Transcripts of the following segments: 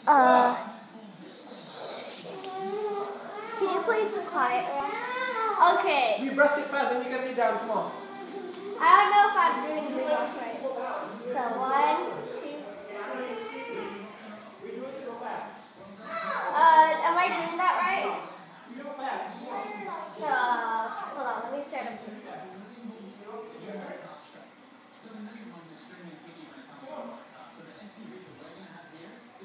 Can you please be quiet? Okay. You brush it fast, then you gotta lay down. Come on. I don't know if I'm doing the moonwalk right. So 1, 2, 3. Am I doing that right? So hold on, let me start up.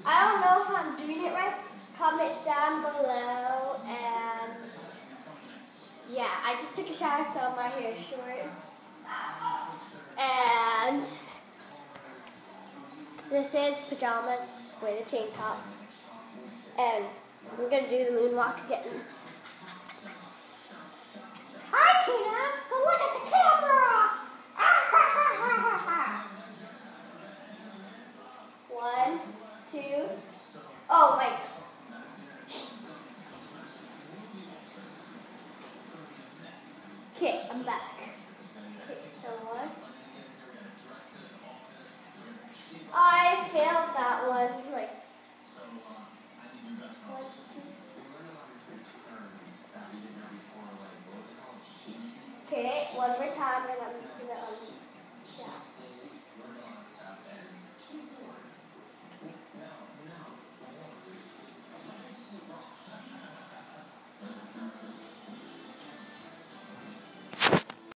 I don't know if I'm doing it right. Comment down below, and yeah, I just took a shower, so my hair is short. And this is pajamas with a tank top. And we're gonna do the moonwalk again. Hi, Kina! Go look at the camera! 1, 2. Oh my. Okay, I'm back. Okay, so 1. I failed that one. Like. 1, 2. Okay, one more time.